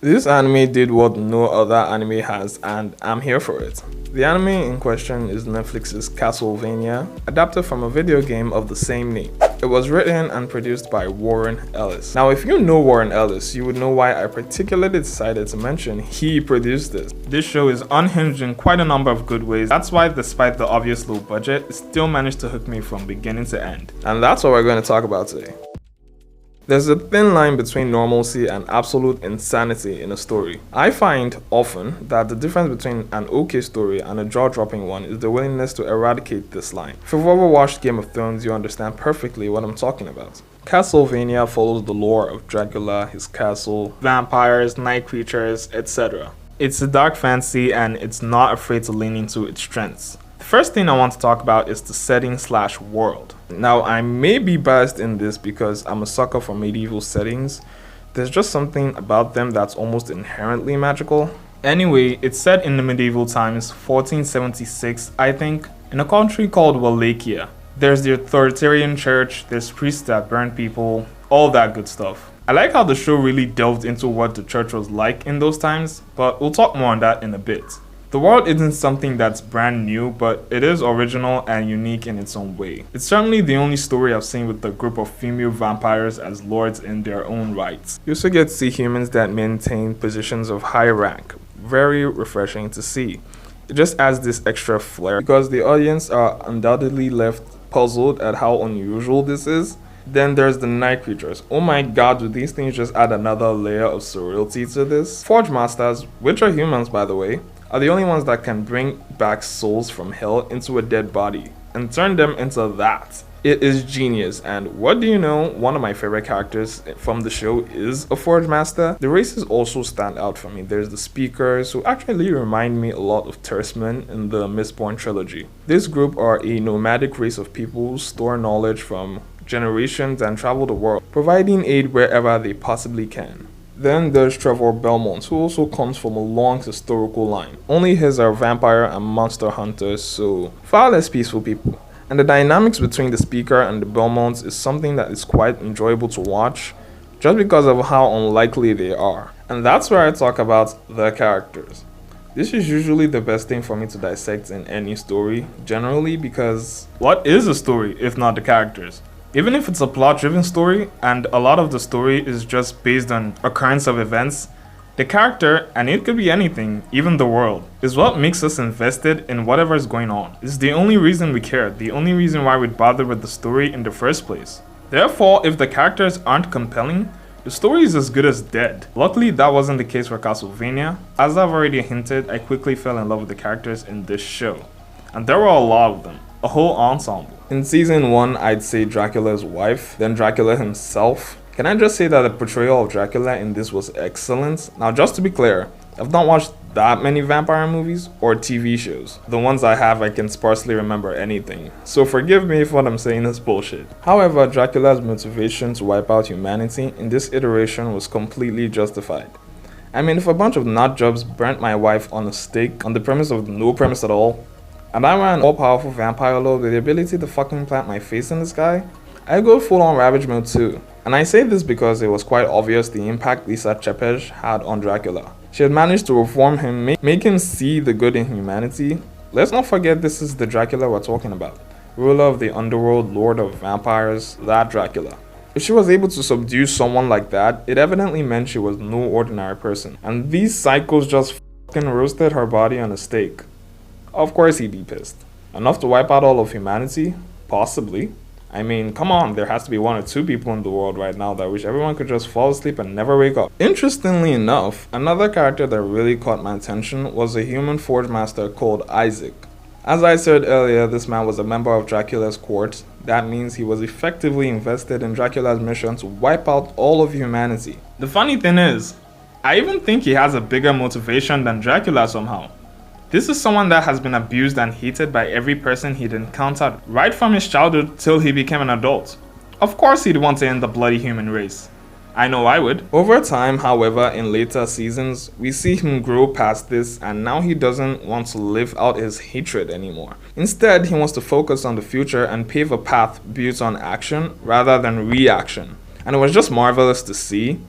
This anime did what no other anime has, and I'm here for it. The anime in question is Netflix's Castlevania, adapted from a video game of the same name. It was written and produced by Warren Ellis. Now, if you know Warren Ellis, you would know why I particularly decided to mention he produced this. This show is unhinged in quite a number of good ways. That's why, despite the obvious low budget, it still managed to hook me from beginning to end. And that's what we're going to talk about today. There's a thin line between normalcy and absolute insanity in a story. I find often that the difference between an okay story and a jaw-dropping one is the willingness to eradicate this line. If you've ever watched Game of Thrones, you understand perfectly what I'm talking about. Castlevania follows the lore of Dracula, his castle, vampires, night creatures, etc. It's a dark fantasy and it's not afraid to lean into its strengths. The first thing I want to talk about is the setting/world. Now, I may be biased in this because I'm a sucker for medieval settings. There's just something about them that's almost inherently magical. Anyway, it's set in the medieval times, 1476, I think, in a country called Wallachia. There's the authoritarian church, there's priests that burn people, all that good stuff. I like how the show really delved into what the church was like in those times, but we'll talk more on that in a bit. The world isn't something that's brand new, but it is original and unique in its own way. It's certainly the only story I've seen with a group of female vampires as lords in their own rights. You also get to see humans that maintain positions of high rank. Very refreshing to see. It just adds this extra flair because the audience are undoubtedly left puzzled at how unusual this is. Then there's the night creatures. Oh my god, do these things just add another layer of surrealty to this? Forge masters, which are humans by the way, are the only ones that can bring back souls from hell into a dead body and turn them into that. It is genius, and what do you know, one of my favorite characters from the show is a Forge Master. The races also stand out for me. There's the Speakers, who actually remind me a lot of Tersemen in the Mistborn trilogy. This group are a nomadic race of people who store knowledge from generations and travel the world, providing aid wherever they possibly can. Then there's Trevor Belmont, who also comes from a long historical line. Only his are vampire and monster hunters, so far less peaceful people. And the dynamics between the Speaker and the Belmonts is something that is quite enjoyable to watch, just because of how unlikely they are. And that's where I talk about the characters. This is usually the best thing for me to dissect in any story, generally, because what is a story if not the characters? Even if it's a plot-driven story, and a lot of the story is just based on occurrence of events, the character, and it could be anything, even the world, is what makes us invested in whatever is going on. It's the only reason we care, the only reason why we'd bother with the story in the first place. Therefore, if the characters aren't compelling, the story is as good as dead. Luckily, that wasn't the case for Castlevania. As I've already hinted, I quickly fell in love with the characters in this show. And there were a lot of them. A whole ensemble. In season 1, I'd say Dracula's wife, then Dracula himself. Can I just say that the portrayal of Dracula in this was excellent? Now, just to be clear, I've not watched that many vampire movies or TV shows. The ones I have, I can sparsely remember anything. So forgive me if what I'm saying is bullshit. However, Dracula's motivation to wipe out humanity in this iteration was completely justified. I mean, if a bunch of nutjobs burnt my wife on a stake on the premise of no premise at all, and I were an all-powerful vampire lord with the ability to fucking plant my face in the sky, I go full-on Ravage mode too. And I say this because it was quite obvious the impact Lisa Chepej had on Dracula. She had managed to reform him, make him see the good in humanity. Let's not forget this is the Dracula we're talking about. Ruler of the underworld, lord of vampires, that Dracula. If she was able to subdue someone like that, it evidently meant she was no ordinary person. And these psychos just fucking roasted her body on a stake. Of course he'd be pissed. Enough to wipe out all of humanity? Possibly. I mean, come on, there has to be 1 or 2 people in the world right now that wish everyone could just fall asleep and never wake up. Interestingly enough, another character that really caught my attention was a human forge master called Isaac. As I said earlier, this man was a member of Dracula's court. That means he was effectively invested in Dracula's mission to wipe out all of humanity. The funny thing is, I even think he has a bigger motivation than Dracula somehow. This is someone that has been abused and hated by every person he'd encountered right from his childhood till he became an adult. Of course he'd want to end the bloody human race. I know I would. Over time, however, in later seasons, we see him grow past this and now he doesn't want to live out his hatred anymore. Instead, he wants to focus on the future and pave a path built on action rather than reaction. And it was just marvelous to see.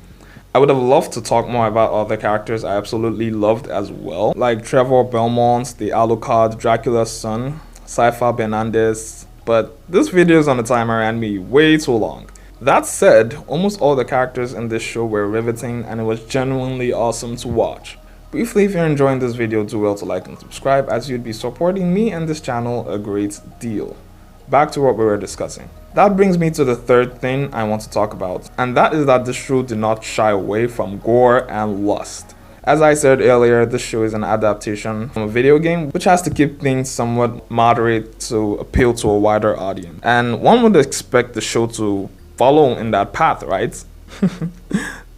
I would have loved to talk more about other characters I absolutely loved as well, like Trevor Belmont, the Alucard, Dracula's son, Cypher Bernandez, but this video is on the timer and me way too long. That said, almost all the characters in this show were riveting and it was genuinely awesome to watch. Briefly, if you're enjoying this video, do well to like and subscribe as you'd be supporting me and this channel a great deal. Back to what we were discussing. That brings me to the third thing I want to talk about, and that is that this show did not shy away from gore and lust. As I said earlier, this show is an adaptation from a video game, which has to keep things somewhat moderate to appeal to a wider audience. And one would expect the show to follow in that path, right?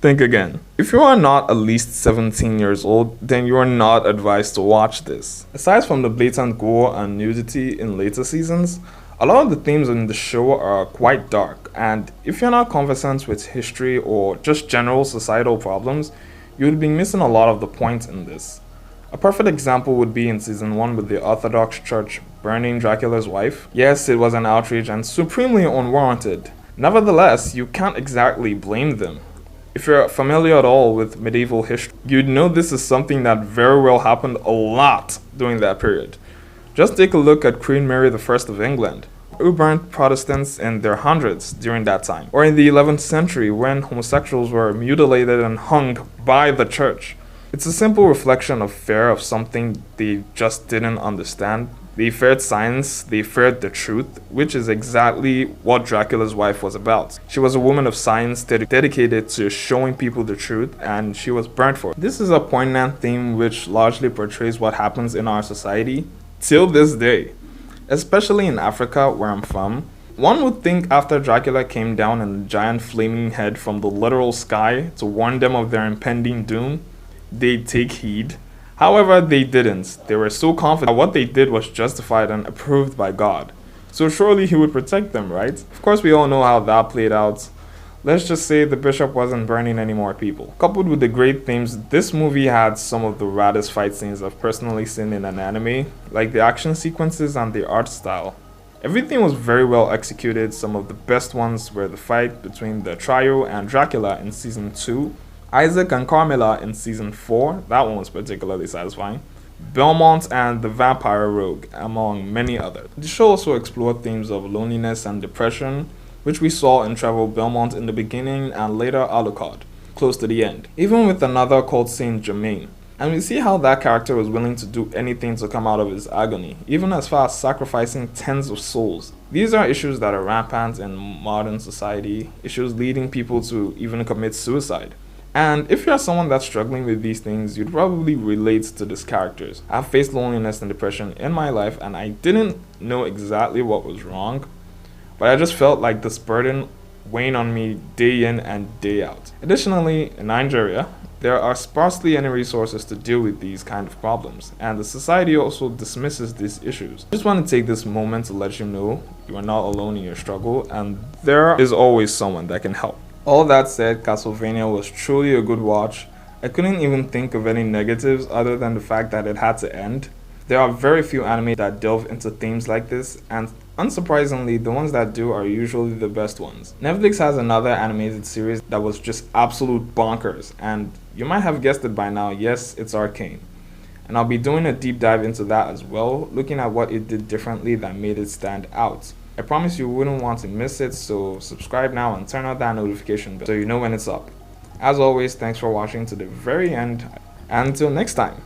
Think again. If you are not at least 17 years old, then you are not advised to watch this. Aside from the blatant gore and nudity in later seasons, a lot of the themes in the show are quite dark, and if you're not conversant with history or just general societal problems, you would be missing a lot of the point in this. A perfect example would be in season 1 with the Orthodox Church burning Dracula's wife. Yes, it was an outrage and supremely unwarranted. Nevertheless, you can't exactly blame them. If you're familiar at all with medieval history, you'd know this is something that very well happened a lot during that period. Just take a look at Queen Mary I of England, who burnt Protestants in their hundreds during that time. Or in the 11th century, when homosexuals were mutilated and hung by the church. It's a simple reflection of fear of something they just didn't understand. They feared science, they feared the truth, which is exactly what Dracula's wife was about. She was a woman of science dedicated to showing people the truth, and she was burnt for it. This is a poignant theme which largely portrays what happens in our society till this day, especially in Africa where I'm from. One would think after Dracula came down in a giant flaming head from the literal sky to warn them of their impending doom, they'd take heed. However, they didn't. They were so confident that what they did was justified and approved by God. So surely he would protect them, right? Of course, we all know how that played out. Let's just say the bishop wasn't burning any more people. Coupled with the great themes, this movie had some of the raddest fight scenes I've personally seen in an anime, like the action sequences and the art style. Everything was very well executed. Some of the best ones were the fight between the trio and Dracula in season 2, Isaac and Carmilla in season 4, that one was particularly satisfying, Belmont and the Vampire Rogue, among many others. The show also explored themes of loneliness and depression, which we saw in Trevor Belmont in the beginning and later Alucard, close to the end, even with another called Saint Germain. And we see how that character was willing to do anything to come out of his agony, even as far as sacrificing tens of souls. These are issues that are rampant in modern society, issues leading people to even commit suicide. And if you're someone that's struggling with these things, you'd probably relate to these characters. I've faced loneliness and depression in my life and I didn't know exactly what was wrong, but I just felt like this burden weighing on me day in and day out. Additionally, in Nigeria, there are sparsely any resources to deal with these kind of problems, and the society also dismisses these issues. I just want to take this moment to let you know you are not alone in your struggle and there is always someone that can help. All that said, Castlevania was truly a good watch. I couldn't even think of any negatives other than the fact that it had to end. There are very few anime that delve into themes like this, and unsurprisingly, the ones that do are usually the best ones. Netflix has another animated series that was just absolute bonkers, and you might have guessed it by now, yes, it's Arcane. And I'll be doing a deep dive into that as well, looking at what it did differently that made it stand out. I promise you wouldn't want to miss it, so subscribe now and turn on that notification bell so you know when it's up. As always, thanks for watching to the very end, and until next time.